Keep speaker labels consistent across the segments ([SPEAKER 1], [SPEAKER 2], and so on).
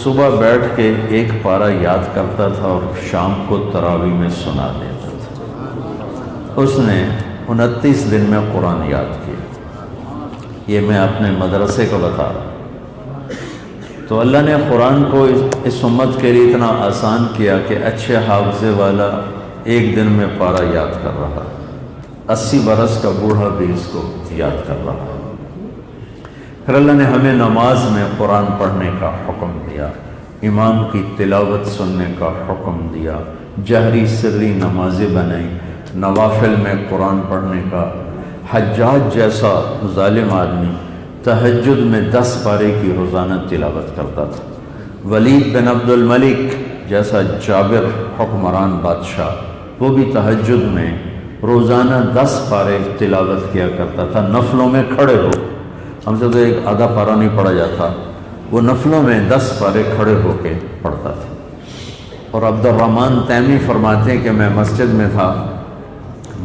[SPEAKER 1] صبح بیٹھ کے ایک پارہ یاد کرتا تھا اور شام کو تراویح میں سنا دیتا تھا۔ اس نے 29 دن میں قرآن یاد کیا۔ یہ میں اپنے مدرسے کو بتا رہا ہوں۔ تو اللہ نے قرآن کو اس امت کے لیے اتنا آسان کیا کہ اچھے حافظے والا ایک دن میں پارہ یاد کر رہا، 80 برس کا بوڑھا بھی اس کو یاد کر رہا۔ پھر اللہ نے ہمیں نماز میں قرآن پڑھنے کا حکم دیا، امام کی تلاوت سننے کا حکم دیا، جہری سری نمازیں بنائیں، نوافل میں قرآن پڑھنے کا۔ حجاج جیسا ظالم آدمی تہجد میں 10 پارے کی روزانہ تلاوت کرتا تھا۔ ولید بن عبد الملک جیسا جابر حکمران بادشاہ، وہ بھی تہجد میں روزانہ 10 پارے تلاوت کیا کرتا تھا، نفلوں میں کھڑے ہو۔ ہم سے تو ایک آدھا پارہ نہیں پڑھا جاتا، وہ نفلوں میں 10 پارے کھڑے ہو کے پڑھتا تھا۔ اور عبد الرحمن تیمی فرماتے ہیں کہ میں مسجد میں تھا،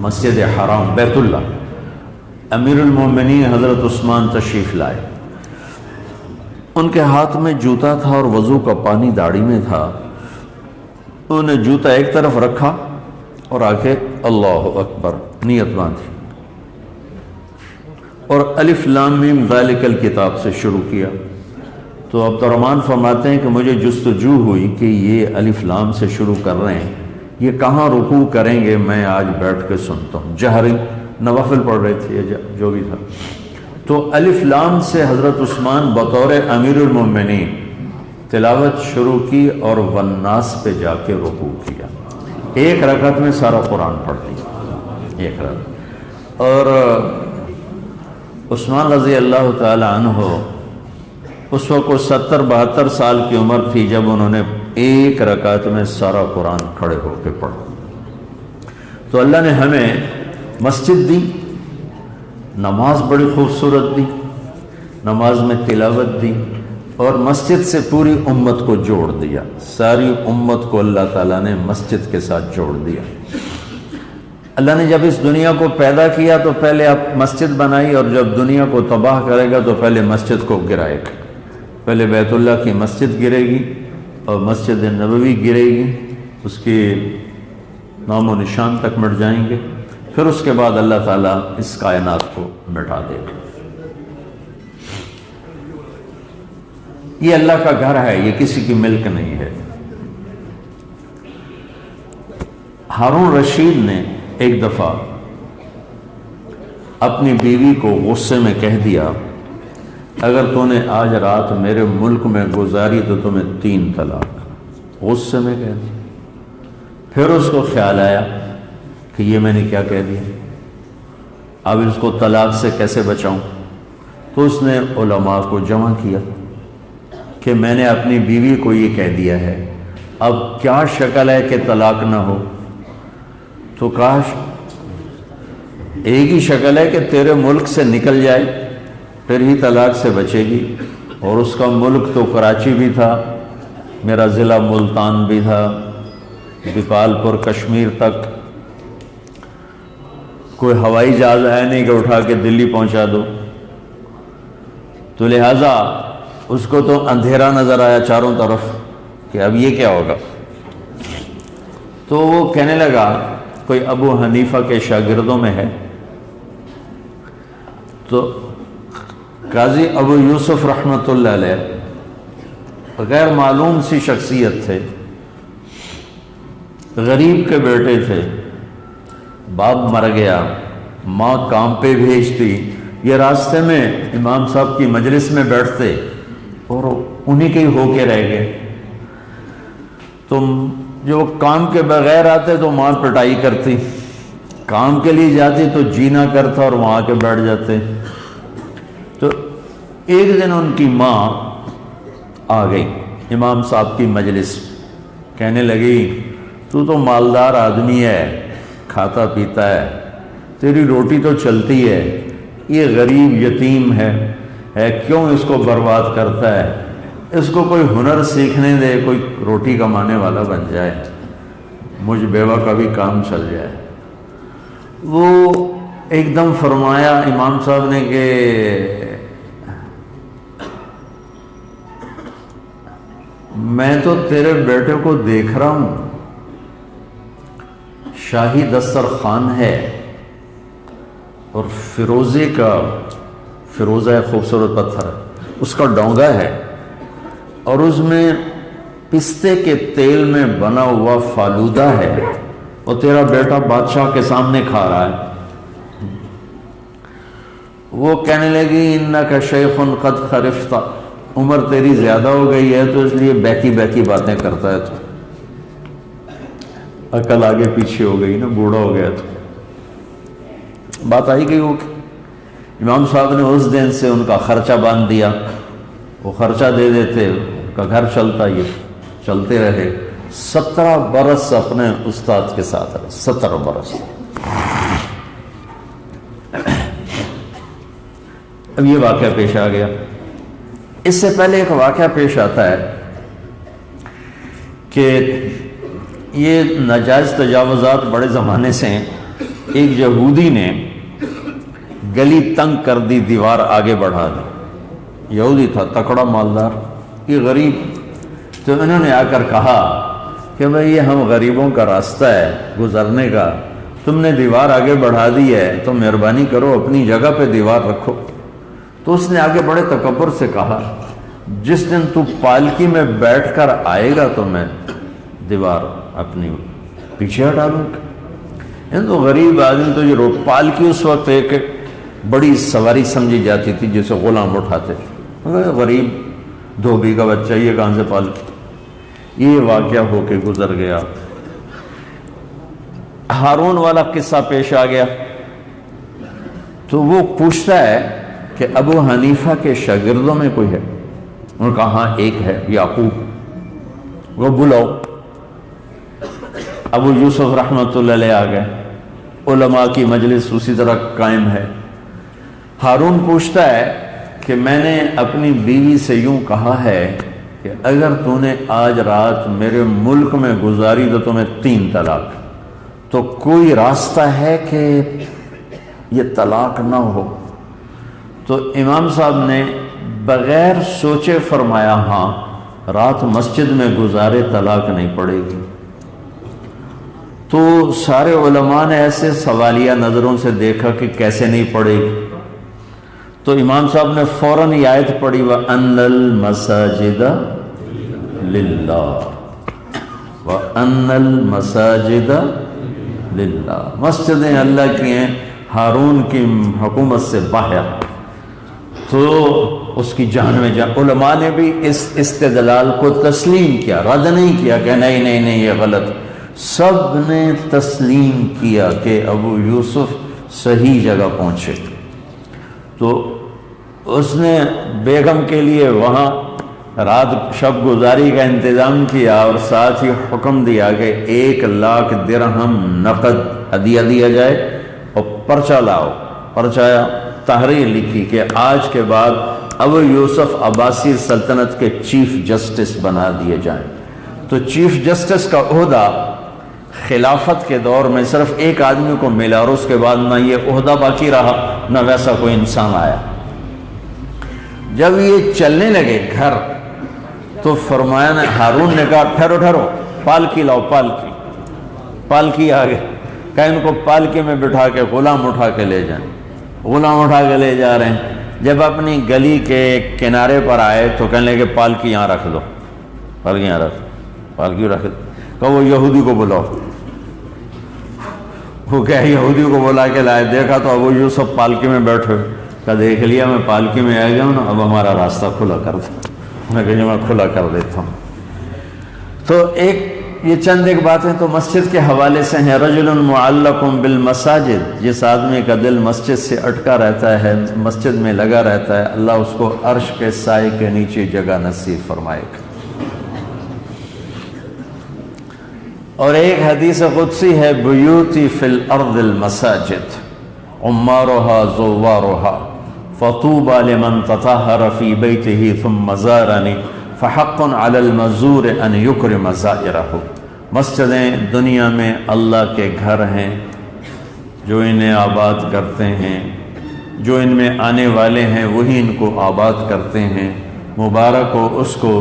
[SPEAKER 1] مسجد حرام بیت اللہ، امیر المومنین حضرت عثمان تشریف لائے، ان کے ہاتھ میں جوتا تھا اور وضو کا پانی داڑھی میں تھا۔ انہوں نے جوتا ایک طرف رکھا اور آ کے اللہ اکبر نیت باندھی اور الف لام میم ذالک الکتاب سے شروع کیا۔ تو عبد الرحمن فرماتے ہیں کہ مجھے جستجو ہوئی کہ یہ الف لام سے شروع کر رہے ہیں، یہ کہاں رکوع کریں گے؟ میں آج بیٹھ کے سنتا ہوں۔ جہری نوافل پڑھ رہے تھے یا جو بھی تھا، تو الف لام سے حضرت عثمان بطور امیر المومنین تلاوت شروع کی اور والناس پہ جا کے رکوع کیا۔ ایک رکعت میں سارا قرآن پڑھ لیا، ایک رکعت۔ اور عثمان رضی اللہ تعالی عنہ اس وقت 70-72 سال کی عمر تھی جب انہوں نے ایک رکعت میں سارا قرآن کھڑے ہو کے پڑھا۔ تو اللہ نے ہمیں مسجد دی، نماز بڑی خوبصورت دی، نماز میں تلاوت دی، اور مسجد سے پوری امت کو جوڑ دیا۔ ساری امت کو اللہ تعالیٰ نے مسجد کے ساتھ جوڑ دیا۔ اللہ نے جب اس دنیا کو پیدا کیا تو پہلے آپ مسجد بنائی، اور جب دنیا کو تباہ کرے گا تو پہلے مسجد کو گرائے گا۔ پہلے بیت اللہ کی مسجد گرے گی اور مسجد نبوی گرے گی، اس کے نام و نشان تک مٹ جائیں گے، پھر اس کے بعد اللہ تعالیٰ اس کائنات کو مٹا دے گا۔ یہ اللہ کا گھر ہے، یہ کسی کی ملک نہیں ہے۔ ہارون رشید نے ایک دفعہ اپنی بیوی کو غصے میں کہہ دیا، اگر تو نے آج رات میرے ملک میں گزاری تو تمہیں 3 طلاق۔ غصے میں کہہ دیا۔ پھر اس کو خیال آیا کہ یہ میں نے کیا کہہ دیا، اب اس کو طلاق سے کیسے بچاؤں؟ تو اس نے علماء کو جمع کیا کہ میں نے اپنی بیوی کو یہ کہہ دیا ہے، اب کیا شکل ہے کہ طلاق نہ ہو؟ تو کاش ایک ہی شکل ہے کہ تیرے ملک سے نکل جائے، پھر ہی طلاق سے بچے گی۔ اور اس کا ملک تو کراچی بھی تھا، میرا ضلع ملتان بھی تھا، بپال پور کشمیر تک کوئی ہوائی جہاز ہے نہیں کہ اٹھا کے دلی پہنچا دو، تو لہٰذا اس کو تو اندھیرا نظر آیا چاروں طرف کہ اب یہ کیا ہوگا۔ تو وہ کہنے لگا، کوئی ابو حنیفہ کے شاگردوں میں ہے، تو قاضی ابو یوسف رحمۃ اللہ علیہ غیر معلوم سی شخصیت تھے، غریب کے بیٹے تھے، باپ مر گیا، ماں کام پہ بھیجتی، یہ راستے میں امام صاحب کی مجلس میں بیٹھتے اور انہی کے ہی ہو کے رہ گئے۔ تو جو کام کے بغیر آتے تو ماں پٹائی کرتی، کام کے لیے جاتی تو جینا کرتا اور وہاں کے بیٹھ جاتے۔ تو ایک دن ان کی ماں آ گئی امام صاحب کی مجلس، کہنے لگی، تو مالدار آدمی ہے، کھاتا پیتا ہے، تیری روٹی تو چلتی ہے، یہ غریب یتیم ہے کیوں اس کو برباد کرتا ہے؟ اس کو کوئی ہنر سیکھنے دے، کوئی روٹی کمانے والا بن جائے، مجھ بیوہ کا بھی کام چل جائے۔ وہ ایک دم فرمایا امام صاحب نے کہ میں تو تیرے بیٹے کو دیکھ رہا ہوں، شاہی دسترخوان ہے اور فیروزہ خوبصورت پتھر ہے، اس کا ڈونگا ہے اور اس میں پستے کے تیل میں بنا ہوا فالودہ ہے، اور تیرا بیٹا بادشاہ کے سامنے کھا رہا ہے۔ وہ کہنے لگی انک شیخ قد خرفت، عمر تیری زیادہ ہو گئی ہے تو اس لیے بہتی بہتی باتیں کرتا ہے، تو عقل آگے پیچھے ہو گئی نا، بوڑھا ہو گیا۔ تو بات آئی گئی وہ کہ امام صاحب نے اس دن سے ان کا خرچہ باندھ دیا، وہ خرچہ دے دیتے، ان کا گھر چلتا، یہ چلتے رہے۔ 17 برس اپنے استاد کے ساتھ رہے، 17 برس۔ اب یہ واقعہ پیش آ گیا۔ اس سے پہلے ایک واقعہ پیش آتا ہے کہ یہ ناجائز تجاوزات بڑے زمانے سے ہیں۔ ایک یہودی نے گلی تنگ کر دی، دیوار آگے بڑھا دی۔ یہودی تھا، تکڑا مالدار، یہ غریب، تو انہوں نے آ کر کہا کہ بھئی یہ ہم غریبوں کا راستہ ہے گزرنے کا، تم نے دیوار آگے بڑھا دی ہے تو مہربانی کرو اپنی جگہ پہ دیوار رکھو۔ تو اس نے آگے بڑے تکبر سے کہا جس دن تو پالکی میں بیٹھ کر آئے گا تو میں دیوار اپنی پیچھے ہٹا دوں گا۔ تو غریب آدمی تو یہ پالکی اس وقت ایک بڑی سواری سمجھی جاتی تھی جسے غلام اٹھاتے تھے، غریب دھوبی کا بچہ یہ کہاں سے پالکی۔ یہ واقعہ ہو کے گزر گیا۔ ہارون والا قصہ پیش آ گیا تو وہ پوچھتا ہے کہ ابو حنیفہ کے شاگردوں میں کوئی ہے؟ انہوں نے کہا ہاں ایک ہے، یعقوب، وہ بلاؤ۔ ابو یوسف رحمۃ اللہ علیہ آ گئے، علماء کی مجلس اسی طرح قائم ہے۔ ہارون پوچھتا ہے کہ میں نے اپنی بیوی سے یوں کہا ہے کہ اگر تو نے آج رات میرے ملک میں گزاری تو تمہیں 3 طلاق، تو کوئی راستہ ہے کہ یہ طلاق نہ ہو؟ تو امام صاحب نے بغیر سوچے فرمایا ہاں، رات مسجد میں گزارے طلاق نہیں پڑے گی۔ تو سارے علماء نے ایسے سوالیہ نظروں سے دیکھا کہ کیسے نہیں پڑے گی، تو امام صاحب نے فوراً یہ آیت پڑھی وَأَنَّ الْمَسَاجِدَ لِلَّهِ وَأَنَّ الْمَسَاجِدَ لِلَّهِ، مسجدیں اللہ کی ہیں، ہارون کی حکومت سے باہر۔ تو اس کی جان میں جان، علماء نے بھی اس استدلال کو تسلیم کیا، رد نہیں کیا کہ نہیں نہیں نہیں یہ غلط، سب نے تسلیم کیا کہ ابو یوسف صحیح جگہ پہنچے۔ تو اس نے بیگم کے لیے وہاں رات شب گزاری کا انتظام کیا اور ساتھ ہی حکم دیا کہ 1,00,000 درہم نقد ہدیہ دیا جائے اور پرچہ لاؤ۔ پرچہ تحریر لکھی کہ آج کے بعد ابو یوسف عباسی سلطنت کے چیف جسٹس بنا دیے جائیں۔ تو چیف جسٹس کا عہدہ خلافت کے دور میں صرف ایک آدمی کو ملا اور اس کے بعد نہ یہ عہدہ باقی رہا نہ ویسا کوئی انسان آیا۔ جب یہ چلنے لگے گھر تو فرمایا نے ہارون نے کہا ٹھہرو ٹھہرو، پالکی لاؤ، پالکی۔ پالکی آگے کہ ان کو پالکی میں بٹھا کے غلام اٹھا کے لے جائیں۔ غلام اٹھا کے لے جا رہے ہیں۔ جب اپنی گلی کے کنارے پر آئے تو کہنے لگے پالکی یہاں رکھ دو، پالکی یہاں رکھ، پالکی رکھ دو۔ کہ وہ یہودی کو بلاؤ۔ وہ کیا یہودی کو بلا کے لائے، دیکھا تو ابو یوسف پالکی میں بیٹھے، کہ دیکھ لیا میں پالکی میں آ گیا ہوں نا، اب ہمارا راستہ کھلا کر دو۔ میں کہا میں کھلا کر دیتا ہوں۔ تو یہ چند ایک باتیں تو مسجد کے حوالے سے ہیں۔ رجل معلق بالمساجد، جس آدمی کا دل مسجد سے اٹکا رہتا ہے، مسجد میں لگا رہتا ہے، اللہ اس کو عرش کے سائے کے نیچے جگہ نصیب فرمائے گا۔ اور ایک حدیث قدسی ہے بیوتی فی الارض المساجد عمارها زوارها فطوبى لمن تطهر في بيته ثم زارني فحق على المزور ان يكرم زائره۔ مسجدیں دنیا میں اللہ کے گھر ہیں، جو انہیں آباد کرتے ہیں، جو ان میں آنے والے ہیں وہی ان کو آباد کرتے ہیں۔ مبارک ہو اس کو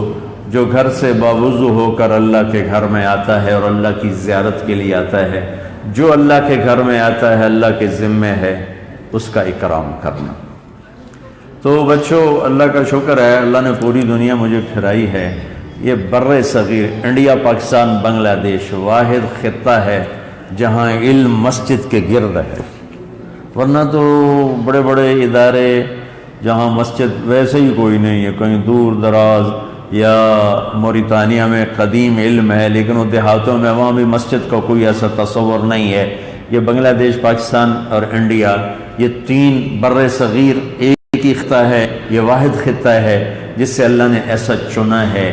[SPEAKER 1] جو گھر سے باوضو ہو کر اللہ کے گھر میں آتا ہے اور اللہ کی زیارت کے لیے آتا ہے، جو اللہ کے گھر میں آتا ہے اللہ کے ذمے ہے اس کا اکرام کرنا۔ تو بچوں، اللہ کا شکر ہے، اللہ نے پوری دنیا مجھے پھرائی ہے۔ یہ بر صغیر انڈیا، پاکستان، بنگلہ دیش واحد خطہ ہے جہاں علم مسجد کے گرد ہے، ورنہ تو بڑے بڑے ادارے جہاں مسجد ویسے ہی کوئی نہیں ہے، کہیں دور دراز یا موریتانیہ میں قدیم علم ہے لیکن وہ دیہاتوں میں وہاں بھی مسجد کا کوئی ایسا تصور نہیں ہے۔ یہ بنگلہ دیش، پاکستان اور انڈیا، یہ تین بر صغیر ایک ہی خطہ ہے، یہ واحد خطہ ہے جس سے اللہ نے ایسا چنا ہے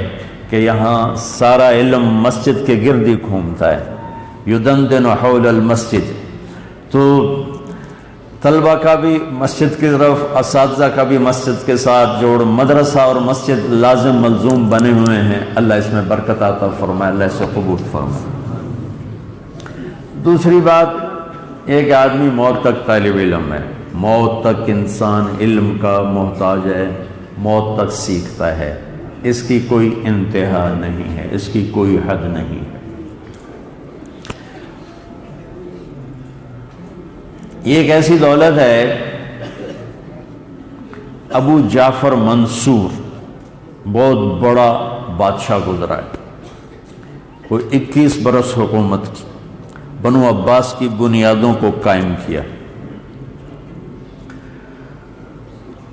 [SPEAKER 1] کہ یہاں سارا علم مسجد کے گرد ہی گھومتا ہے، یدندن حول المسجد۔ تو طلبہ کا بھی مسجد کی طرف، اساتذہ کا بھی مسجد کے ساتھ جوڑ، مدرسہ اور مسجد لازم ملزوم بنے ہوئے ہیں۔ اللہ اس میں برکت عطا فرمائے، اللہ اسے قبول فرمائے۔ دوسری بات، ایک آدمی موت تک طالب علم ہے، موت تک انسان علم کا محتاج ہے، موت تک سیکھتا ہے، اس کی کوئی انتہا نہیں ہے، اس کی کوئی حد نہیں ہے۔ یہ ایک ایسی دولت ہے، ابو جعفر منصور بہت بڑا بادشاہ گزرا ہے، وہ 21 برس حکومت کی، بنو عباس کی بنیادوں کو قائم کیا۔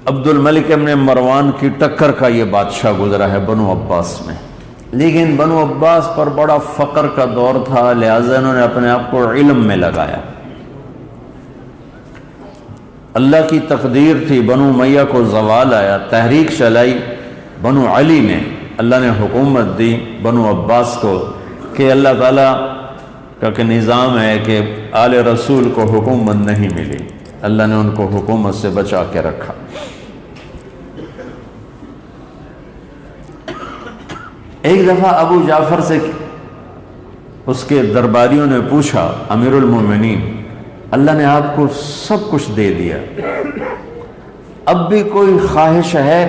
[SPEAKER 1] عبد الملک ابن مروان کی ٹکر کا یہ بادشاہ گزرا ہے بنو عباس میں، لیکن بنو عباس پر بڑا فقر کا دور تھا، لہٰذا انہوں نے اپنے آپ کو علم میں لگایا۔ اللہ کی تقدیر تھی، بنو امیہ کو زوال آیا، تحریک چلائی بنو علی نے، اللہ نے حکومت دی بنو عباس کو کہ اللہ تعالیٰ کا کہ نظام ہے کہ آل رسول کو حکومت نہیں ملی، اللہ نے ان کو حکومت سے بچا کے رکھا۔ ایک دفعہ ابو جعفر سے اس کے درباریوں نے پوچھا، امیر المومنین، اللہ نے آپ کو سب کچھ دے دیا، اب بھی کوئی خواہش ہے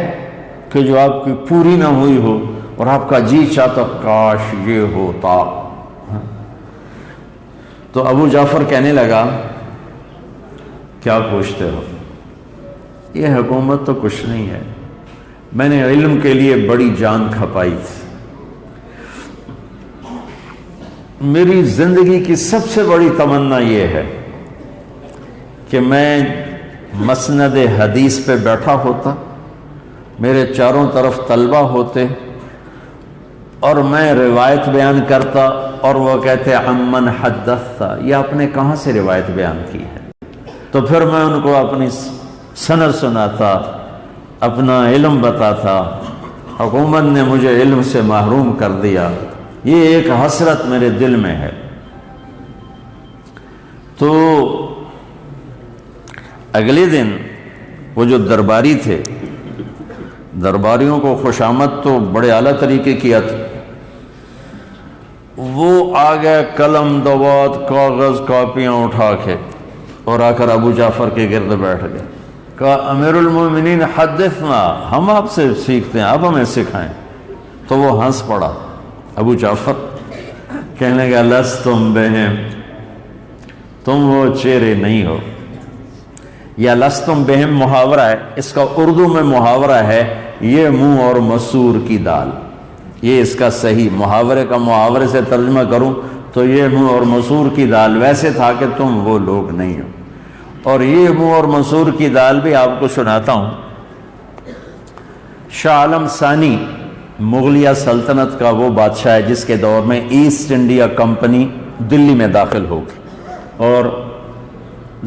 [SPEAKER 1] کہ جو آپ کی پوری نہ ہوئی ہو اور آپ کا جی چاہتا کاش یہ ہوتا؟ تو ابو جعفر کہنے لگا، کیا پوچھتے ہو، یہ حکومت تو کچھ نہیں ہے، میں نے علم کے لیے بڑی جان کھپائی تھی، میری زندگی کی سب سے بڑی تمنا یہ ہے کہ میں مسند حدیث پہ بیٹھا ہوتا، میرے چاروں طرف طلبہ ہوتے اور میں روایت بیان کرتا اور وہ کہتے عمن حدثتا، یہ آپ نے کہاں سے روایت بیان کی ہے، تو پھر میں ان کو اپنی سند سناتا، اپنا علم بتاتا، حکومت نے مجھے علم سے محروم کر دیا، یہ ایک حسرت میرے دل میں ہے۔ تو اگلے دن وہ جو درباری تھے، درباریوں کو خوشامد تو بڑے اعلیٰ طریقے کیا تھا، وہ آ گئے قلم دوات کاغذ کاپیاں اٹھا کے اور آ کر ابو جعفر کے گرد بیٹھ گئے، کہا امیر المومنین حدثنا، ہم آپ سے سیکھتے ہیں، آپ ہمیں سکھائیں۔ تو وہ ہنس پڑا ابو جعفر، کہنے لگا لستم بہم، تم وہ چہرے نہیں ہو، یا لستم بہم محاورہ ہے، اس کا اردو میں محاورہ ہے یہ منہ اور مسور کی دال، یہ اس کا صحیح محاورے کا محاورے سے ترجمہ کروں تو یہ منہ اور مسور کی دال، ویسے تھا کہ تم وہ لوگ نہیں ہو۔ اور یہ منہ اور مسور کی دال بھی آپ کو سناتا ہوں۔ شاہ عالم ثانی مغلیہ سلطنت کا وہ بادشاہ ہے جس کے دور میں ایسٹ انڈیا کمپنی دلی میں داخل ہوگی، اور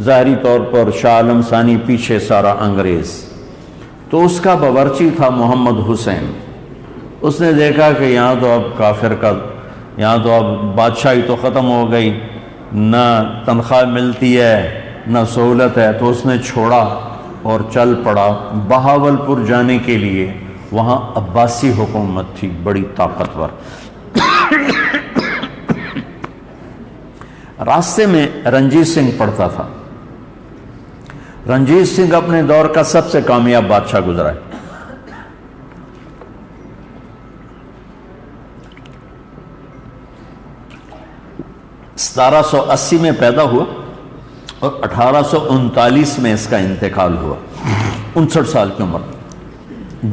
[SPEAKER 1] ظاہری طور پر شاہ عالم ثانی پیچھے سارا انگریز۔ تو اس کا باورچی تھا محمد حسین، اس نے دیکھا کہ یہاں تو اب کافر کا، یہاں تو اب بادشاہی تو ختم ہو گئی، نہ تنخواہ ملتی ہے نہ سہولت ہے، تو اس نے چھوڑا اور چل پڑا بہاولپور جانے کے لیے۔ وہاں عباسی حکومت تھی بڑی طاقتور۔ راستے میں رنجیت سنگھ پڑتا تھا، رنجیت سنگھ اپنے دور کا سب سے کامیاب بادشاہ گزرا ہے۔ 1780 میں پیدا ہوا اور 1839 میں اس کا انتقال ہوا، 59 سال کی عمر۔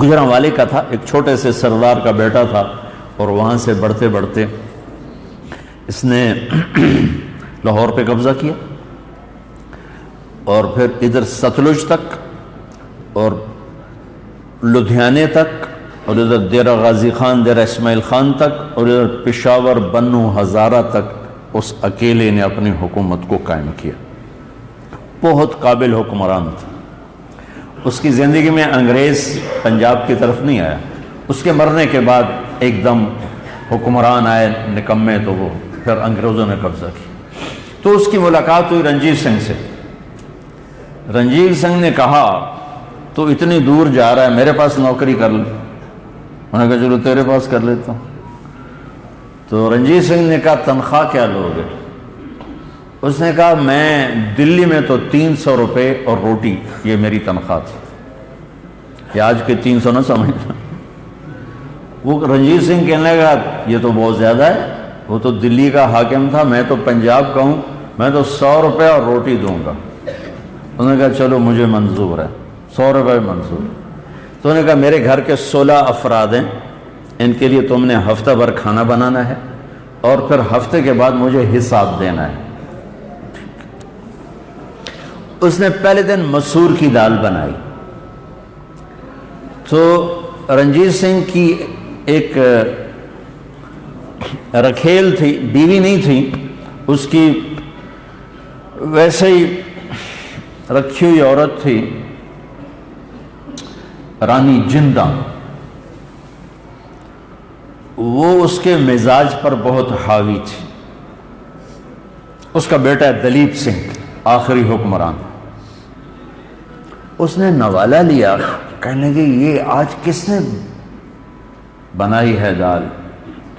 [SPEAKER 1] گجرانوالے کا تھا، ایک چھوٹے سے سردار کا بیٹا تھا، اور وہاں سے بڑھتے بڑھتے اس نے لاہور پہ قبضہ کیا، اور پھر ادھر ستلج تک اور لدھیانے تک، اور ادھر دیرہ غازی خان، دیرہ اسماعیل خان تک، اور ادھر پشاور، بنو، ہزارہ تک اس اکیلے نے اپنی حکومت کو قائم کیا۔ بہت قابل حکمران تھا۔ اس کی زندگی میں انگریز پنجاب کی طرف نہیں آیا۔ اس کے مرنے کے بعد ایک دم حکمران آئے نکمے، تو وہ پھر انگریزوں نے قبضہ کیا۔ تو اس کی ملاقات ہوئی رنجیت سنگھ سے۔ رنجیت سنگھ نے کہا تو اتنی دور جا رہا ہے، میرے پاس نوکری کر لے۔ انہوں نے کہا چلو تیرے پاس کر لیتا ہوں۔ تو رنجیت سنگھ نے کہا تنخواہ کیا لوگے؟ اس نے کہا میں دلی میں تو 300 روپے اور روٹی، یہ میری تنخواہ تھی۔ یہ آج کے 300 نہ سمجھنا۔ وہ رنجیت سنگھ کہنے لگا یہ تو بہت زیادہ ہے، وہ تو دلی کا حاکم تھا، میں تو پنجاب کا ہوں، میں تو 100 روپے اور روٹی دوں گا۔ انہوں نے کہا چلو مجھے منظور ہے، 100 روپے منظور۔ تو انہوں نے کہا میرے گھر کے 16 افراد ہیں، ان کے لیے تم نے ہفتہ بھر کھانا بنانا ہے، اور پھر ہفتے کے بعد مجھے حساب دینا ہے۔ اس نے پہلے دن مسور کی دال بنائی۔ تو رنجیت سنگھ کی ایک رکھیل تھی، بیوی نہیں تھی، اس کی ویسے ہی رکھی ہوئی عورت تھی، رانی جندہ۔ وہ اس کے مزاج پر بہت حاوی تھی۔ اس کا بیٹا دلیپ سنگھ آخری حکمران، اس نے نوالہ لیا، کہنے لگے یہ آج کس نے بنائی ہے دال؟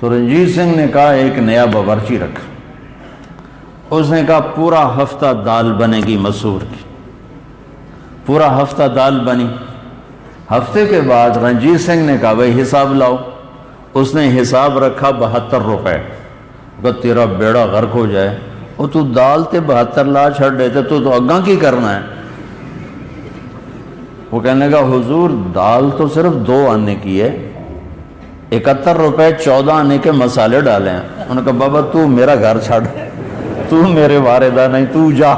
[SPEAKER 1] تو رنجیت سنگھ نے کہا ایک نیا باورچی رکھا۔ اس نے کہا پورا ہفتہ دال بنے گی مسور کی۔ پورا ہفتہ دال بنی۔ ہفتے کے بعد رنجیت سنگھ نے کہا بھائی حساب لاؤ۔ اس نے حساب رکھا 72 روپے۔ کہ تیرا بیڑا غرق ہو جائے، وہ تو دال تے 72 لا چھڑ دیتے، تو اگاں کی کرنا ہے؟ وہ کہنے لگا حضور دال تو صرف 2 آنے کی ہے، 71 روپے 14 آنے کے مسالے ڈالے ہیں۔ انہوں نے کہا بابا تو میرا گھر چھڑ، تو میرے واردہ نہیں، تو جا۔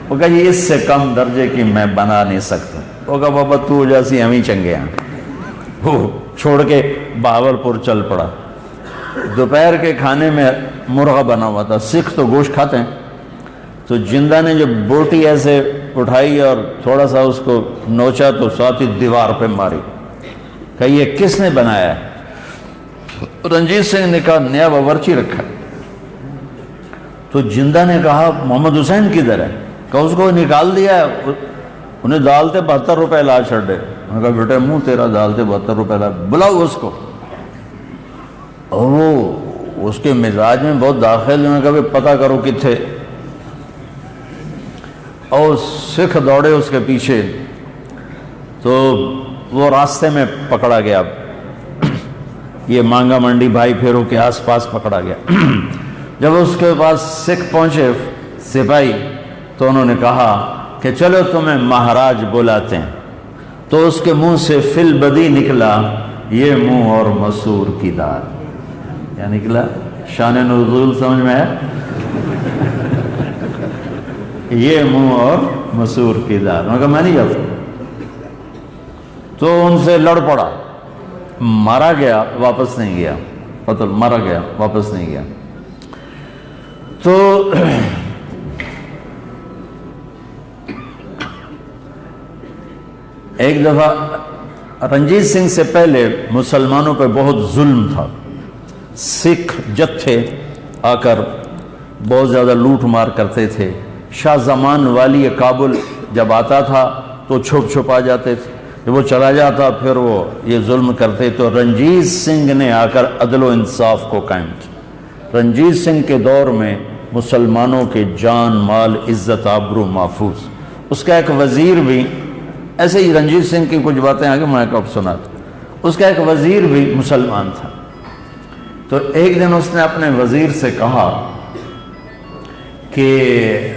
[SPEAKER 1] وہ کہا یہ اس سے کم درجے کی میں بنا نہیں سکتا۔ وہ کہا بابا تو جیسی ہم ہی چنگے ہیں۔ وہ چھوڑ کے بہاولپور چل پڑا۔ دوپہر کے کھانے میں مرغا بنا ہوا تھا، سکھ تو گوشت کھاتے ہیں۔ تو جندہ نے جو بوٹی ایسے اٹھائی اور تھوڑا سا اس کو نوچا تو ساتھ ہی دیوار پہ ماری۔ کہا یہ کس نے بنایا ہے؟ رنجیت سنگھ نے کہا نیا باورچی رکھا۔ تو جندہ نے کہا محمد حسین کدھر ہے؟ کہا اس کو نکال دیا ہے، انہیں دال تے 72 روپے لا چھڑ دے۔ انہوں نے کہا بیٹے منہ تیرا دال تے 72 روپے لا، بلاؤ اس کو۔ اور وہ اس کے مزاج میں بہت داخل، انہوں نے کہا پتہ کرو کتھے۔ اور سکھ دوڑے اس کے پیچھے، تو وہ راستے میں پکڑا گیا، یہ مانگا منڈی بھائی پھیرو کے آس پاس پکڑا گیا۔ جب اس کے پاس سکھ پہنچے سپاہی، تو انہوں نے کہا کہ چلو تمہیں مہاراج بلاتے ہیں۔ تو اس کے منہ سے فی البدی نکلا یہ منہ اور مسور کی دال۔ کیا نکلا؟ شان نزول سمجھ میں ہے؟ یہ منہ اور مسور کی دال۔ انہوں نے کہا میں نہیں جاتا۔ تو ان سے لڑ پڑا، مارا گیا، واپس نہیں گیا، قتل مارا گیا، واپس نہیں گیا۔ تو ایک دفعہ رنجیت سنگھ سے پہلے مسلمانوں پہ بہت ظلم تھا۔ سکھ جتھے آ کر بہت زیادہ لوٹ مار کرتے تھے۔ شاہ زمان والی کابل جب آتا تھا تو چھپ چھپ آ جاتے تھے، جب وہ چلا جاتا پھر وہ یہ ظلم کرتے۔ تو رنجیت سنگھ نے آ کر عدل و انصاف کو قائم کیا۔ رنجیت سنگھ کے دور میں مسلمانوں کے جان، مال، عزت، آبرو محفوظ۔ اس کا ایک وزیر بھی ایسے ہی، رنجیت سنگھ کی کچھ باتیں آگے میں اب سناتا ہوں۔ اس کا ایک وزیر بھی مسلمان تھا۔ تو ایک دن اس نے اپنے وزیر سے کہا کہ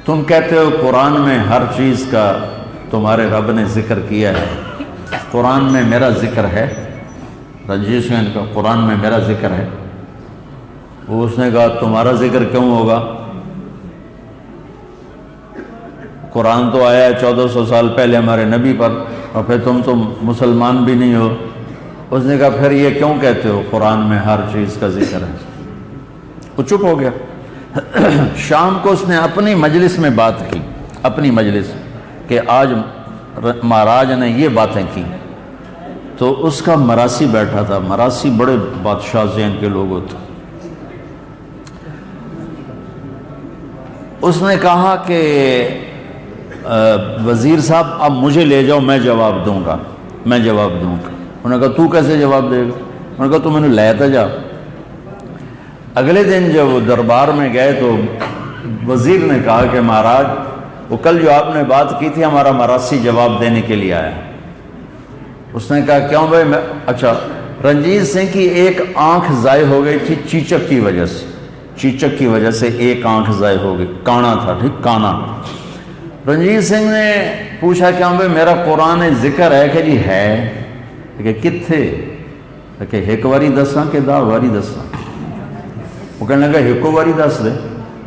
[SPEAKER 1] تم کہتے ہو قرآن میں ہر چیز کا تمہارے رب نے ذکر کیا ہے، قرآن میں میرا ذکر ہے؟ رنجیت سنگھ نے کہا قرآن میں میرا ذکر ہے۔ وہ اس نے کہا تمہارا ذکر کیوں ہوگا؟ قرآن تو آیا ہے 1400 سال پہلے ہمارے نبی پر، اور پھر تم تو مسلمان بھی نہیں ہو۔ اس نے کہا پھر یہ کیوں کہتے ہو قرآن میں ہر چیز کا ذکر ہے؟ وہ چپ ہو گیا۔ شام کو اس نے اپنی مجلس میں بات کی، اپنی مجلس، کہ آج مہاراج نے یہ باتیں کی، تو اس کا مراسی بیٹھا تھا۔ مراسی بڑے بادشاہ ذہن کے لوگ ہوتے۔ اس نے کہا کہ وزیر صاحب اب مجھے لے جاؤ، میں جواب دوں گا، میں جواب دوں گا۔ انہوں نے کہا تو کیسے جواب دے گا؟ انہوں نے کہا تو میں نے لیتا جا۔ اگلے دن جب وہ دربار میں گئے تو وزیر نے کہا کہ مہاراج وہ کل جو آپ نے بات کی تھی ہمارا مراسی جواب دینے کے لیے آیا۔ اس نے کہا کیوں بھائی؟ اچھا، رنجیت سنگھ کی ایک آنکھ ضائع ہو گئی تھی چیچک کی وجہ سے، چیچک کی وجہ سے ایک آنکھ ضائع ہو گئی، کانا تھا، ٹھیک، کانا۔ رنجیت سنگھ نے پوچھا کیوں بھائی میرا قرآن ذکر ہے؟ کہ جی ہے۔ کہ کتھے؟ کہ ایک واری دساں کہ 10 واری دساں؟ وہ کہنے لگا ایک واری دس دے۔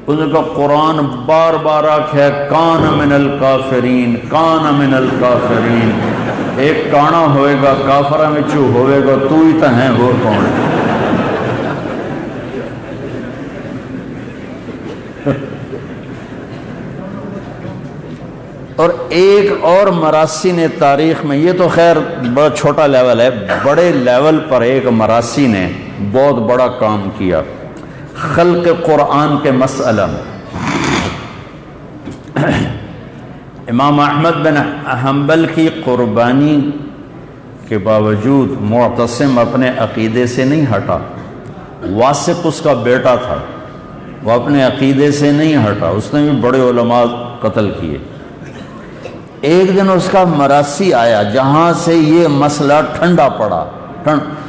[SPEAKER 1] اس نے کہا قرآن بار بار آکھے کان من الکافرین، کان من الکافرین، ایک کانا ہوئے گا کافرہ میں چو ہوئے گا، تو ہی تو ہیں، اور کون ہے؟ اور ایک اور مراسی نے تاریخ میں، یہ تو خیر بڑا چھوٹا لیول ہے، بڑے لیول پر ایک مراسی نے بہت بڑا کام کیا خلق قرآن کے مسئلہ میں۔ امام احمد بن حنبل کی قربانی کے باوجود معتصم اپنے عقیدے سے نہیں ہٹا۔ واسق اس کا بیٹا تھا، وہ اپنے عقیدے سے نہیں ہٹا، اس نے بھی بڑے علماء قتل کیے۔ ایک دن اس کا مراسی آیا جہاں سے یہ مسئلہ ٹھنڈا پڑا،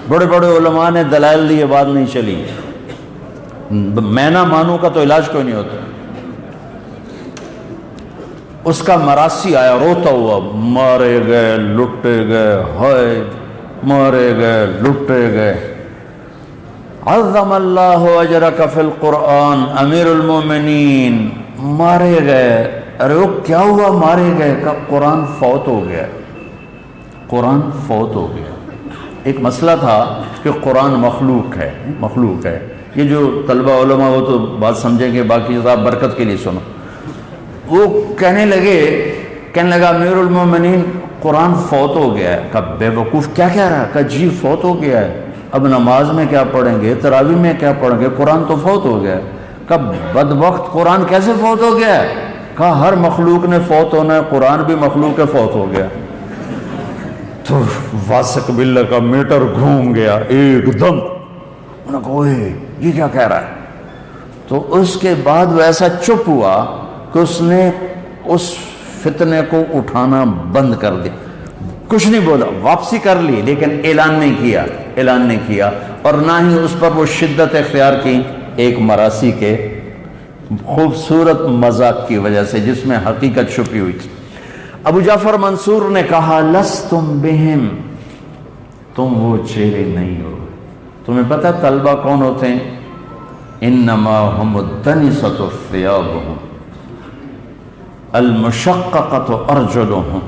[SPEAKER 1] بڑے بڑے علماء نے دلائل دیے، بات نہیں چلی۔ میں نہ مانوں کا تو علاج کوئی نہیں ہوتا۔ اس کا مراسی آیا روتا ہوا، مارے گئے، لٹے گئے، ہائے مارے گئے، لٹے گئے۔ عظم اللہ اجرک فی القرآن امیر المومنین، مارے گئے۔ ارے وہ کیا ہوا مارے گئے؟ کہ قرآن فوت ہو گیا، قرآن فوت ہو گیا۔ ایک مسئلہ تھا کہ قرآن مخلوق ہے، مخلوق ہے۔ یہ جو طلبہ علماء وہ تو بات سمجھیں گے، باقی صاحب برکت کے لیے سنو۔ وہ کہنے لگا امیر المومنین قرآن فوت ہو گیا ہے۔ کہا بے وقوف کیا کہہ رہا ہے؟ کہا جی فوت ہو گیا ہے، اب نماز میں کیا پڑھیں گے، تراویح میں کیا پڑھیں گے، قرآن تو فوت ہو گیا ہے۔ کہا بدبخت قرآن کیسے فوت ہو گیا ہے؟ کہا ہر مخلوق نے فوت ہونا ہے، قرآن بھی مخلوق ہے، فوت ہو گیا۔ تو واسق باللہ کا میٹر گھوم گیا ایک دم۔ انہوں نے کہا اوہ یہ کیا کہہ رہا ہے؟ تو اس کے بعد وہ ایسا چپ ہوا کہ اس نے اس فتنے کو اٹھانا بند کر دیا، کچھ نہیں بولا، واپسی کر لی، لیکن اعلان نہیں کیا، اعلان نہیں کیا، اور نہ ہی اس پر وہ شدت اختیار کی ایک مراسی کے خوبصورت مذاق کی وجہ سے جس میں حقیقت چھپی ہوئی تھی۔ ابو جعفر منصور نے کہا لستم بہم، تم وہ چہرے نہیں ہو۔ تمہیں پتہ طلبہ کون ہوتے ہیں؟ انما هم الدنسۃ ثیابهم المشققۃ ارجلهم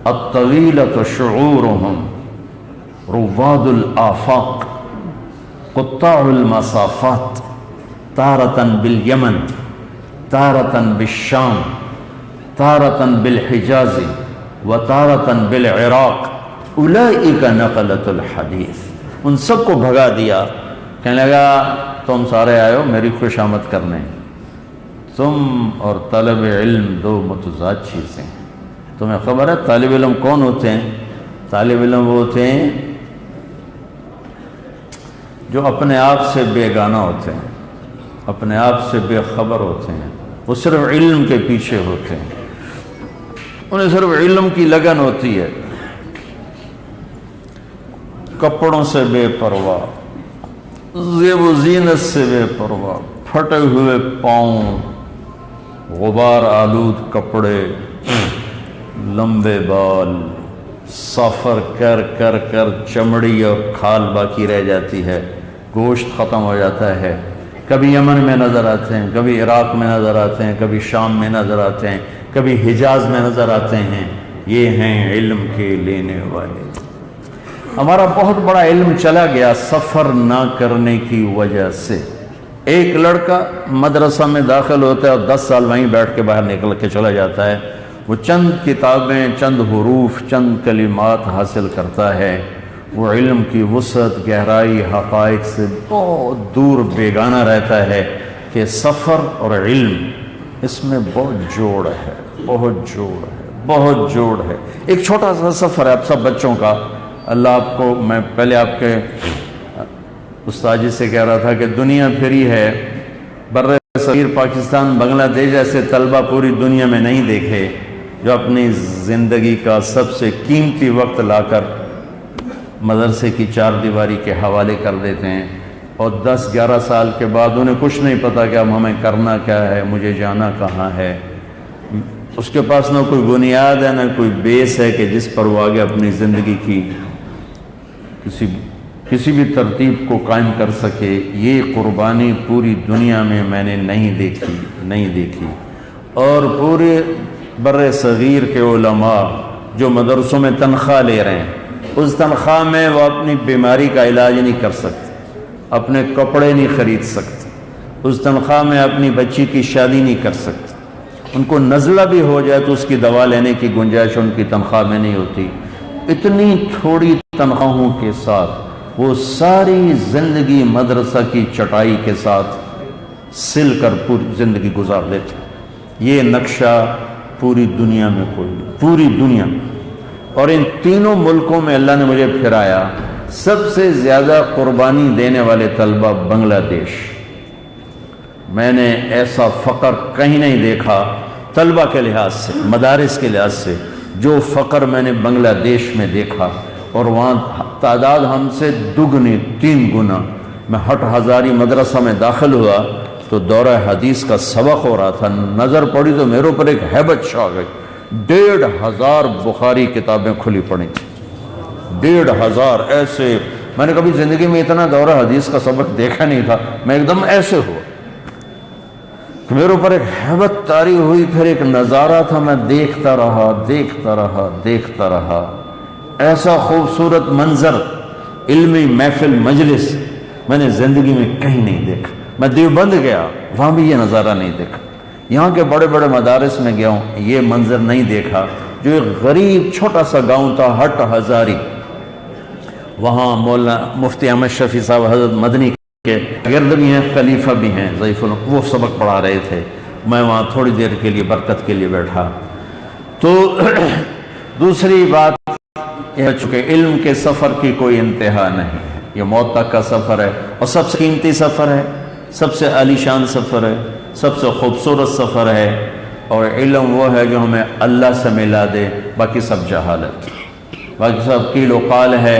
[SPEAKER 1] الطویلۃ شعورهم رواد الآفاق قطاع المسافات تارة بالیمن تارة بالشام تارة بالحجاز وتارة بالعراق اولئک نقلۃ الحدیث۔ ان سب کو بھگا دیا، کہنے لگا تم سارے آئے ہو میری خوش آمد کرنے، تم اور طالب علم دو متضاد چیزیں۔ تمہیں خبر ہے طالب علم کون ہوتے ہیں؟ طالب علم وہ ہوتے ہیں جو اپنے آپ سے بیگانہ ہوتے ہیں، اپنے آپ سے بے خبر ہوتے ہیں، وہ صرف علم کے پیچھے ہوتے ہیں، انہیں صرف علم کی لگن ہوتی ہے، کپڑوں سے بے پرواہ، زیب و زینت سے بے پرواہ، پھٹے ہوئے پاؤں، غبار آلود کپڑے، لمبے بال، سفر کر کر کر چمڑی اور کھال باقی رہ جاتی ہے، گوشت ختم ہو جاتا ہے۔ کبھی یمن میں نظر آتے ہیں، کبھی عراق میں نظر آتے ہیں، کبھی شام میں نظر آتے ہیں، کبھی حجاز میں نظر آتے ہیں۔ یہ ہیں علم کے لینے والے۔ ہمارا بہت بڑا علم چلا گیا سفر نہ کرنے کی وجہ سے۔ ایک لڑکا مدرسہ میں داخل ہوتا ہے اور 10 سال وہیں بیٹھ کے باہر نکل کے چلا جاتا ہے۔ وہ چند کتابیں، چند حروف، چند کلمات حاصل کرتا ہے۔ وہ علم کی وسعت، گہرائی، حقائق سے بہت دور بیگانہ رہتا ہے کہ سفر اور علم، اس میں بہت جوڑ ہے، بہت جوڑ ہے، بہت جوڑ ہے۔ ایک چھوٹا سا سفر ہے آپ سب بچوں کا۔ اللہ آپ کو، میں پہلے آپ کے استاد جی سے کہہ رہا تھا کہ دنیا پھری ہے، بر صغیر پاکستان، بنگلہ دیش جیسے طلبہ پوری دنیا میں نہیں دیکھے جو اپنی زندگی کا سب سے قیمتی وقت لا کر مدرسے کی چار دیواری کے حوالے کر دیتے ہیں، اور 10-11 سال کے بعد انہیں کچھ نہیں پتا کہ اب ہمیں کرنا کیا ہے، مجھے جانا کہاں ہے۔ اس کے پاس نہ کوئی بنیاد ہے، نہ کوئی بیس ہے کہ جس پر وہ آگے اپنی زندگی کی کسی بھی ترتیب کو قائم کر سکے۔ یہ قربانی پوری دنیا میں نے نہیں دیکھی۔ اور پورے بر صغیر کے علماء جو مدرسوں میں تنخواہ لے رہے ہیں، اس تنخواہ میں وہ اپنی بیماری کا علاج نہیں کر سکتے، اپنے کپڑے نہیں خرید سکتے، اس تنخواہ میں اپنی بچی کی شادی نہیں کر سکتے۔ ان کو نزلہ بھی ہو جائے تو اس کی دوا لینے کی گنجائش ان کی تنخواہ میں نہیں ہوتی۔ اتنی تھوڑی تنخواہوں کے ساتھ وہ ساری زندگی مدرسہ کی چٹائی کے ساتھ سل کر پوری زندگی گزار دیتے۔ یہ نقشہ پوری دنیا میں کوئی نہیں، پوری دنیا میں۔ اور ان تینوں ملکوں میں اللہ نے مجھے پھرایا، سب سے زیادہ قربانی دینے والے طلبہ بنگلہ دیش۔ میں نے ایسا فقر کہیں نہیں دیکھا طلبہ کے لحاظ سے، مدارس کے لحاظ سے، جو فقر میں نے بنگلہ دیش میں دیکھا۔ اور وہاں تعداد ہم سے دگنی، 3 گنا۔ میں ہٹ ہزاری مدرسہ میں داخل ہوا تو دورہ حدیث کا سبق ہو رہا تھا، نظر پڑی تو میرے اوپر ایک ہیبت چھا گئی۔ 1,500 بخاری کتابیں کھلی پڑی تھیں، 1,500 ایسے۔ میں نے کبھی زندگی میں اتنا دورہ حدیث کا سبق دیکھا نہیں تھا۔ میں ایک دم ایسے ہوا کہ میرے اوپر ایک ہیبت طاری ہوئی، پھر ایک نظارہ تھا، میں دیکھتا رہا۔ ایسا خوبصورت منظر، علمی محفل، مجلس میں نے زندگی میں کہیں نہیں دیکھا۔ میں دیوبند گیا، وہاں بھی یہ نظارہ نہیں دیکھا۔ یہاں کے بڑے بڑے مدارس میں گیا ہوں، یہ منظر نہیں دیکھا۔ جو ایک غریب چھوٹا سا گاؤں تھا ہٹ ہزاری، وہاں مولانا مفتی احمد شفیع صاحب حضرت مدنی کے گرد بھی ہیں، خلیفہ بھی ہیں، ضعیف العلم، وہ سبق پڑھا رہے تھے۔ میں وہاں تھوڑی دیر کے لیے برکت کے لیے بیٹھا۔ تو دوسری بات یہ چونکہ علم کے سفر کی کوئی انتہا نہیں ہے، یہ موت تک کا سفر ہے، اور سب سے قیمتی سفر ہے، سب سے عالی شان سفر ہے، سب سے خوبصورت سفر ہے۔ اور علم وہ ہے جو ہمیں اللہ سے ملا دے، باقی سب جہالت، باقی سب قیل و قال ہے۔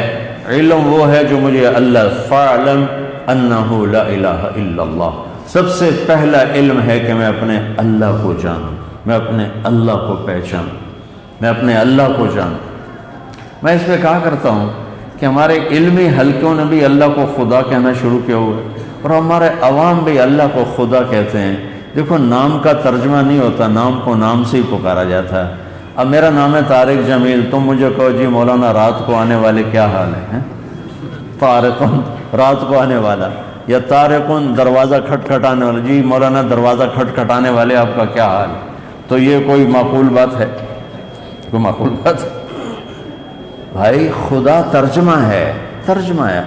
[SPEAKER 1] علم وہ ہے جو مجھے اللہ، فاعلم انہ لا الہ الا اللہ، سب سے پہلا علم ہے کہ میں اپنے اللہ کو جانوں، میں اپنے اللہ کو پہچانوں، میں اپنے اللہ کو جانوں۔ میں اس پہ کہا کرتا ہوں کہ ہمارے علمی حلقوں نے بھی اللہ کو خدا کہنا شروع کیا ہوا ہے، اور ہمارے عوام بھی اللہ کو خدا کہتے ہیں۔ دیکھو، نام کا ترجمہ نہیں ہوتا، نام کو نام سے ہی پکارا جاتا ہے۔ اب میرا نام ہے طارق جمیل، تم مجھے کہو جی مولانا رات کو آنے والے کیا حال ہے؟ طارقن رات کو آنے والا، یا طارقن دروازہ کھٹکھٹانے والا، جی مولانا دروازہ کھٹکھٹانے والے آپ کا کیا حال ہے؟ تو یہ کوئی معقول بات ہے؟ کوئی معقول بات ہے؟ بھائی خدا ترجمہ ہے،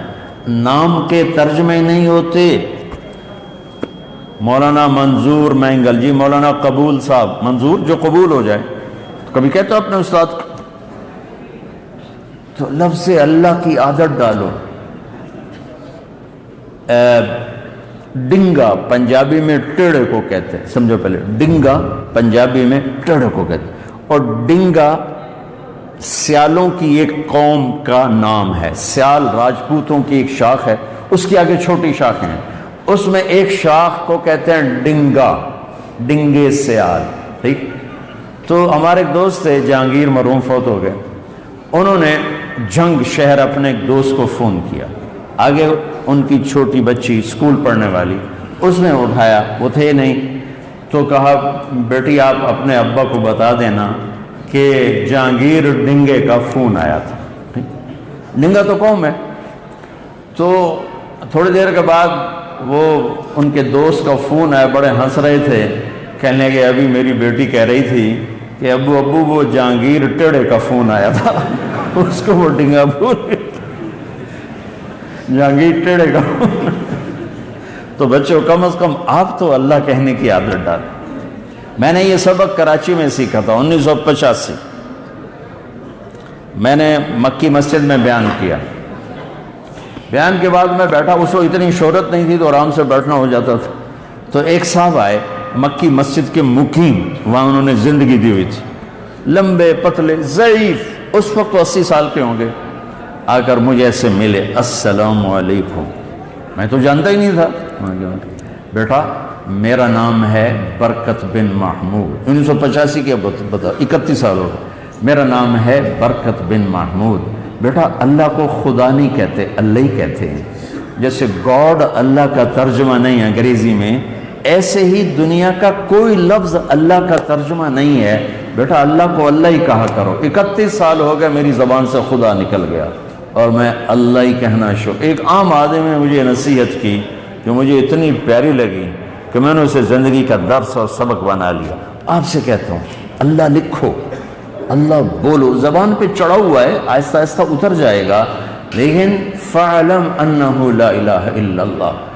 [SPEAKER 1] نام کے ترجمے نہیں ہوتے۔ مولانا منظور مینگل، جی مولانا قبول صاحب، منظور جو قبول ہو جائے، تو کبھی کہتے ہو اپنے استاد کو؟ تو لفظ اللہ کی عادت ڈالو۔ ڈنگا پنجابی میں ٹیڑے کو کہتے ہیں، سمجھو پہلے، ڈنگا پنجابی میں ٹیڑے کو کہتے ہیں، اور ڈنگا سیالوں کی ایک قوم کا نام ہے۔ سیال راجپوتوں کی ایک شاخ ہے، اس کی آگے چھوٹی شاخیں ہیں، اس میں ایک شاخ کو کہتے ہیں ڈنگا، ڈنگے سیال، ٹھیک؟ تو ہمارے ایک دوست تھے جہانگیر، مرحوم فوت ہو گئے، انہوں نے جنگ شہر اپنے ایک دوست کو فون کیا، آگے ان کی چھوٹی بچی اسکول پڑھنے والی، اس نے اٹھایا، وہ تھے نہیں، تو کہا بیٹی آپ اپنے ابا کو بتا دینا کہ جہانگیر ڈنگے کا فون آیا تھا۔ ڈنگا تو قوم ہے۔ تو تھوڑی دیر کے بعد وہ ان کے دوست کا فون آیا، بڑے ہنس رہے تھے، کہنے کہ ابھی میری بیٹی کہہ رہی تھی کہ ابو وہ جہانگیر ٹیڑے کا فون آیا تھا، اس کو وہ ڈنگا بھول گئے، جہانگیر ٹیڑے کا فون۔ تو بچوں کم از کم آپ تو اللہ کہنے کی عادت ڈال۔ میں نے یہ سبق کراچی میں سیکھا تھا 1985، میں نے مکی مسجد میں بیان کیا، بیان کے بعد میں بیٹھا، اس وقت اتنی شہرت نہیں تھی تو آرام سے بیٹھنا ہو جاتا تھا، تو ایک صاحب آئے مکی مسجد کے مقیم، وہاں انہوں نے زندگی دی ہوئی تھی، لمبے پتلے ضعیف، اس وقت 80 سال کے ہوں گے، آ کر مجھے ایسے ملے، السلام علیکم، میں تو جانتا ہی نہیں تھا، بیٹا میرا نام ہے برکت بن محمود، 1985 کے بتا 31 سال ہو گئے، میرا نام ہے برکت بن محمود، بیٹا اللہ کو خدا نہیں کہتے، اللہ ہی کہتے ہیں، جیسے گاڈ اللہ کا ترجمہ نہیں ہے انگریزی میں، ایسے ہی دنیا کا کوئی لفظ اللہ کا ترجمہ نہیں ہے، بیٹا اللہ کو اللہ ہی کہا کرو۔ 31 سال ہو گئے میری زبان سے خدا نکل گیا اور میں اللہ ہی کہنا شروع۔ ایک عام آدمی نے مجھے نصیحت کی جو مجھے اتنی پیاری لگی کہ میں نے اسے زندگی کا درس اور سبق بنا لیا۔ آپ سے کہتا ہوں اللہ لکھو، اللہ بولو، زبان پہ چڑھا ہوا ہے، آہستہ آہستہ اتر جائے گا، لیکن فَعْلَمْ أَنَّهُ لَا إِلَهَ إِلَّا اللَّهُ،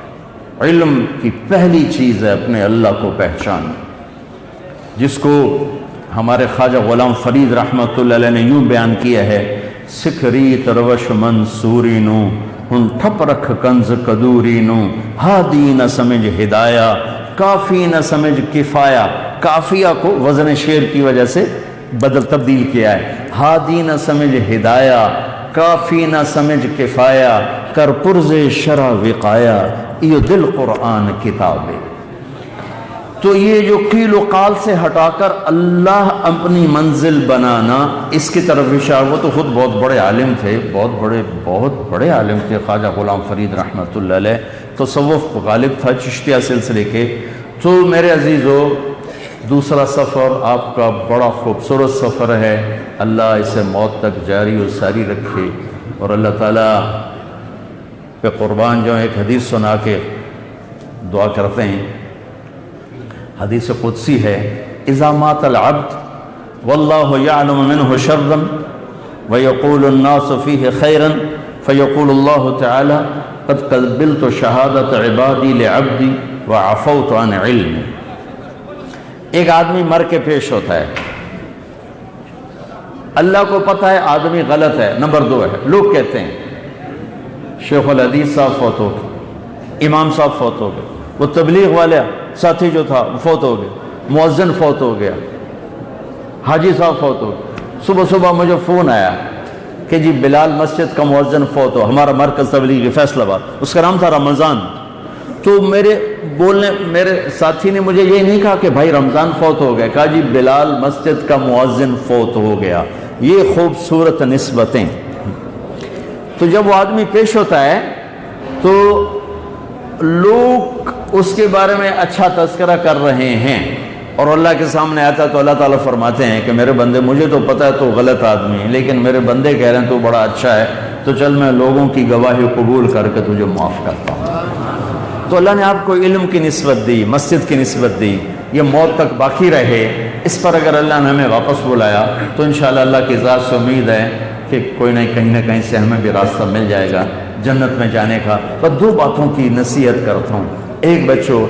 [SPEAKER 1] علم کی پہلی چیز ہے اپنے اللہ کو پہچان، جس کو ہمارے خواجہ غلام فرید رحمۃ اللہ علیہ نے یوں بیان کیا ہے، سکھری تروش منصوری نو ہن ٹھپ رکھ کنز کدوری نو، ہادی نہ سمجھ ہدایہ کافی نہ سمجھ کفایہ، کافیہ کو وزن شعر کی وجہ سے تبدیل کیا ہے، ہادی نہ سمجھ ہدایہ کافی نہ سمجھ کفایہ، کر پرز شرع وقایا، یہ دل قرآن کتاب ہے۔ تو یہ جو قیل و قال سے ہٹا کر اللہ اپنی منزل بنانا، اس کی طرف اشارہ، وہ تو خود بہت بڑے عالم تھے، بہت بڑے عالم تھے خواجہ غلام فرید رحمۃ اللہ علیہ، تصوف غالب تھا چشتیہ سلسلے کے۔ تو میرے عزیزو، دوسرا سفر آپ کا بڑا خوبصورت سفر ہے، اللہ اسے موت تک جاری و ساری رکھے، اور اللہ تعالیٰ پہ قربان جو ایک حدیث سنا کے دعا کرتے ہیں، حدیث قدسی ہے، اذا مات العبد واللہ یعلم منہ شرا ویقول الناس فیہ خیرا فیقول اللہ تعالی قد قبلت شہادت عبادی لعبدی وعفوت عن علمی۔ ایک آدمی مر کے پیش ہوتا ہے، اللہ کو پتہ ہے آدمی غلط ہے، نمبر 2 ہے، لوگ کہتے ہیں شیخ الحدیث صاحب فوت ہو گئے، امام صاحب فوت ہو گئے، وہ تبلیغ والا ساتھی جو تھا فوت ہو گئے، مؤذن فوت ہو گیا، حاجی صاحب فوت ہو گئے۔ صبح صبح مجھے فون آیا کہ جی بلال مسجد کا مؤذن فوت ہو، ہمارا مرکز تبلیغی فیصل آباد، اس کا نام تھا رمضان۔ تو میرے ساتھی نے مجھے یہ نہیں کہا کہ بھائی رمضان فوت ہو گیا، کہا جی بلال مسجد کا مؤذن فوت ہو گیا۔ یہ خوبصورت نسبتیں۔ تو جب وہ آدمی پیش ہوتا ہے تو لوگ اس کے بارے میں اچھا تذکرہ کر رہے ہیں، اور اللہ کے سامنے آتا ہے تو اللہ تعالیٰ فرماتے ہیں کہ میرے بندے، مجھے تو پتہ ہے تو غلط آدمی ہے، لیکن میرے بندے کہہ رہے ہیں تو بڑا اچھا ہے، تو چل میں لوگوں کی گواہی قبول کر کے تجھے معاف کرتا ہوں۔ تو اللہ نے آپ کو علم کی نسبت دی، مسجد کی نسبت دی، یہ موت تک باقی رہے۔ اس پر اگر اللہ نے ہمیں واپس بلایا تو انشاءاللہ اللہ کی ذات سے امید ہے کہ کوئی نہیں، کہیں نہ کہیں سے ہمیں بھی راستہ مل جائے گا جنت میں جانے کا۔ بس 2 باتوں کی نصیحت کرتا ہوں۔ ایک بچوں،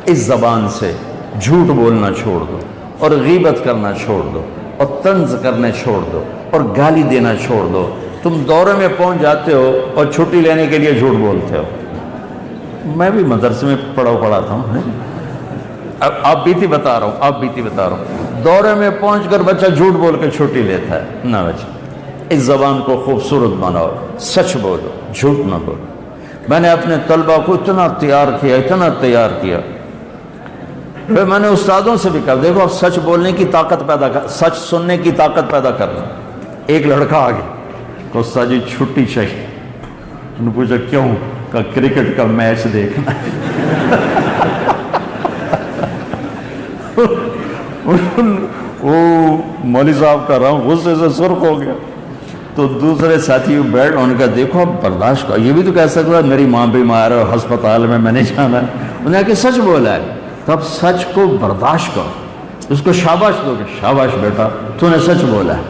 [SPEAKER 1] اس زبان سے جھوٹ بولنا چھوڑ دو، اور غیبت کرنا چھوڑ دو، اور طنز کرنے چھوڑ دو، اور گالی دینا چھوڑ دو۔ تم دورے میں پہنچ جاتے ہو اور چھٹی لینے کے لیے جھوٹ بولتے ہو۔ میں بھی مدرسے میں پڑھاتا ہوں، اب آپ بیتی بتا رہا ہوں، دورے میں پہنچ کر بچہ جھوٹ بول کے چھٹی لیتا ہے۔ نہ بچہ، اس زبان کو خوبصورت بناؤ، سچ بولو، جھوٹ نہ بولو۔ میں نے اپنے طلبہ کو اتنا تیار کیا. پھر میں نے استادوں سے بھی کہا دیکھو اب سچ بولنے کی طاقت پیدا کر، سچ سننے کی طاقت پیدا کرنا. ایک لڑکا آ گیا کہ استاد جی چھٹی چاہیے. انہوں نے پوچھا کیوں؟ کہ کرکٹ کا میچ دیکھنا. وہ مولوی صاحب کا رنگ غصے سے سرخ ہو گیا. تو دوسرے ساتھی بیٹھ ان کا دیکھو اب برداشت کرو. یہ بھی تو کہہ سکتا ہے میری ماں بیمار ہے اور ہسپتال میں نے جانا ہے. انہوں نے کہا کہ سچ بولا ہے. تو اب سچ کو برداشت کرو، اس کو شاباش دو کہ شاباش بیٹا تو نے سچ بولا ہے.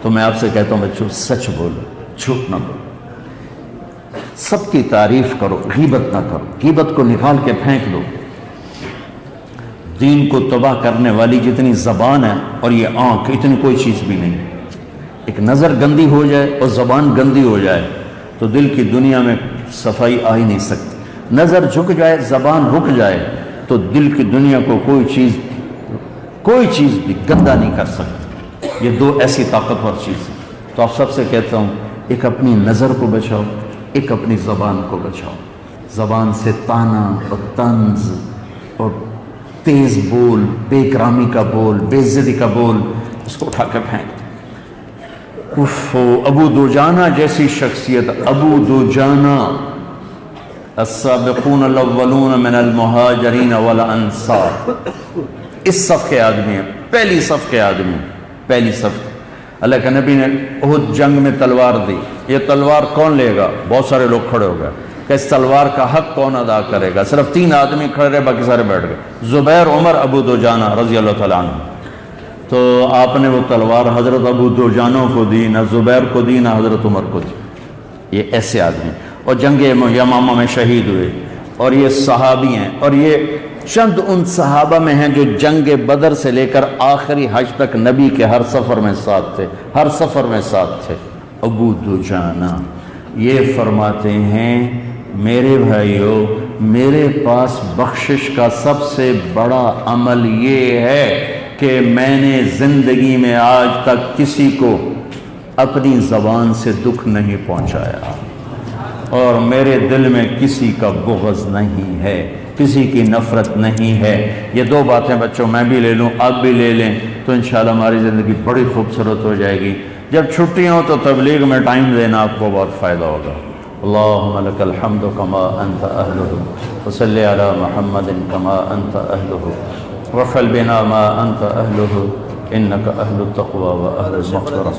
[SPEAKER 1] تو میں آپ سے کہتا ہوں بچوں سچ بولو، جھوٹ نہ بولو، سب کی تعریف کرو، غیبت نہ کرو. غیبت کو نکال کے پھینک دو. دین کو تباہ کرنے والی جتنی زبان ہے اور یہ آنکھ، اتنی کوئی چیز بھی نہیں. ایک نظر گندی ہو جائے اور زبان گندی ہو جائے تو دل کی دنیا میں صفائی آ ہی نہیں سکتی. نظر جھک جائے، زبان رک جائے تو دل کی دنیا کو کوئی چیز بھی گندا نہیں کر سکتی. یہ دو ایسی طاقتور چیز ہیں. تو آپ سب سے کہتا ہوں ایک اپنی نظر کو بچاؤ، ایک اپنی زبان کو بچاؤ. زبان سے طعنہ اور طنز اور تیز بول، بے اکرامی کا بول، بے عزتی کا بول، اس کو اٹھا کے پھینک. ابو دوجانہ جیسی شخصیت، ابو دوجانہ السابقون الاولون من المہاجرین والانصار، اس صف کے آدمی ہیں، پہلی صف کے آدمی، پہلی صف. اللہ کے نبی نے احد جنگ میں تلوار دی. یہ تلوار کون لے گا؟ بہت سارے لوگ کھڑے ہو گئے کہ اس تلوار کا حق کون ادا کرے گا؟ صرف 3 آدمی کھڑے رہے، باقی سارے بیٹھ گئے. زبیر، عمر، ابو دوجانہ رضی اللہ تعالیٰ عنہ. تو آپ نے وہ تلوار حضرت ابو دوجانوں کو دی، نہ زبیر کو دی، نہ حضرت عمر کو دی. یہ ایسے آدمی اور جنگ یمامہ میں شہید ہوئے. اور یہ صحابی ہیں، اور یہ چند ان صحابہ میں ہیں جو جنگ بدر سے لے کر آخری حج تک نبی کے ہر سفر میں ساتھ تھے، ہر سفر میں ساتھ تھے. ابو دوجانہ یہ فرماتے ہیں میرے بھائیو، میرے پاس بخشش کا سب سے بڑا عمل یہ ہے کہ میں نے زندگی میں آج تک کسی کو اپنی زبان سے دکھ نہیں پہنچایا، اور میرے دل میں کسی کا بغض نہیں ہے، کسی کی نفرت نہیں ہے. یہ 2 باتیں بچوں میں بھی لے لوں، آپ بھی لے لیں تو انشاءاللہ ہماری زندگی بڑی خوبصورت ہو جائے گی. جب چھٹیاں ہوں تو تبلیغ میں ٹائم دینا آپ کو بہت فائدہ ہوگا. اللہم لک الحمد کما انت اہلہ وصلی علی محمد کما انت اہلہ وفعل بنا ما انت اہلہ انک اہل التقوی و اہل المغفرہ.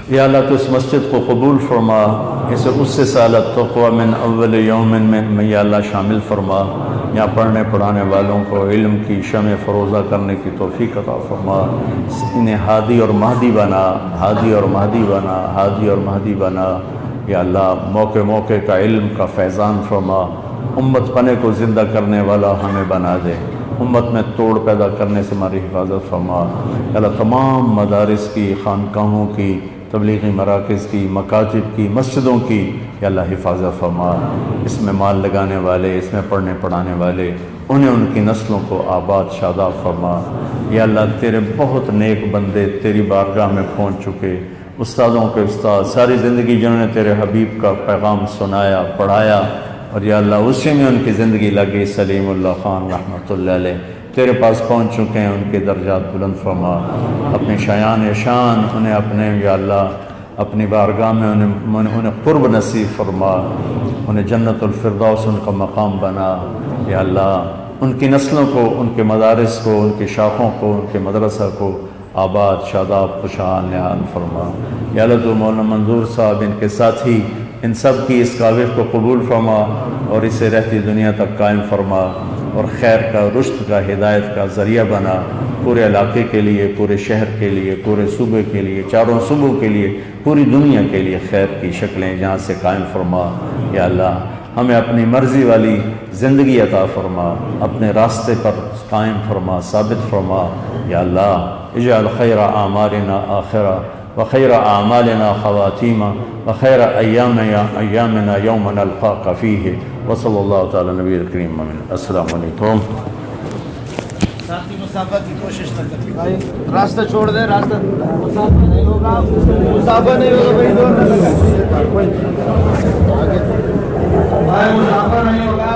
[SPEAKER 1] یا اللہ تو اس مسجد کو قبول فرما، اسے اس سے سالت تقوی من اول یوم میں یا اللہ شامل فرما. یہاں پڑھنے پڑھانے والوں کو علم کی شمع فروزہ کرنے کی توفیق عطا فرما. انہیں ہادی اور مہدی بنا، ہادی اور مہدی بنا، ہادی اور مہدی بنا. یا اللہ موقع موقع کا علم کا فیضان فرما. امت پنے کو زندہ کرنے والا ہمیں بنا دے. امت میں توڑ پیدا کرنے سے ہماری حفاظت فرما. اللہ تمام مدارس کی، خانقاہوں کی، تبلیغی مراکز کی، مکاتب کی، مسجدوں کی یا اللہ حفاظت فرما. اس میں مال لگانے والے، اس میں پڑھنے پڑھانے والے، انہیں ان کی نسلوں کو آباد شاداب فرما. یا اللہ تیرے بہت نیک بندے تیری بارگاہ میں پہنچ چکے، استادوں کے استاد، ساری زندگی جنہوں نے تیرے حبیب کا پیغام سنایا، پڑھایا، اور یا اللہ اسی میں ان کی زندگی لگی. سلیم اللہ خان رحمۃ اللہ علیہ تیرے پاس پہنچ چکے ہیں، ان کے درجات بلند فرما. اپنے شایان شان انہیں اپنے یا اللہ اپنی بارگاہ میں انہیں قرب نصیب فرما. انہیں جنت الفردوس ان کا مقام بنا. یا اللہ ان کی نسلوں کو، ان کے مدارس کو، ان کی شاخوں کو، ان کے مدرسہ کو آباد شاداب خوشحال نعال فرما. یا اللہ تو مولانا منظور صاحب، ان کے ساتھی، ان سب کی اس کاوش کو قبول فرما اور اسے رہتی دنیا تک قائم فرما، اور خیر کا، رشد کا، ہدایت کا ذریعہ بنا. پورے علاقے کے لیے، پورے شہر کے لیے، پورے صوبے کے لیے، چاروں صوبوں کے لیے، پوری دنیا کے لیے خیر کی شکلیں جہاں سے قائم فرما. یا اللہ ہمیں اپنی مرضی والی زندگی عطا فرما، اپنے راستے پر قائم فرما، ثابت فرما. یا اللہ اجعل خیر اعمالنا آخرہ وخیر اعمالنا خواتیمہ وخیر ایامنا یوم نلقاک فیہ. وصلی اللہ تعالی نبی الکریم. السلام علیکم.
[SPEAKER 2] ساتھی مسافہ کی کوشش نہ کریں بھائی، راستہ چھوڑ دیں، راستہ مسافہ نہیں ہوگا، مسافہ نہیں ہوگا بھائی، دور نہ لگا بھائی، مسافہ نہیں ہوگا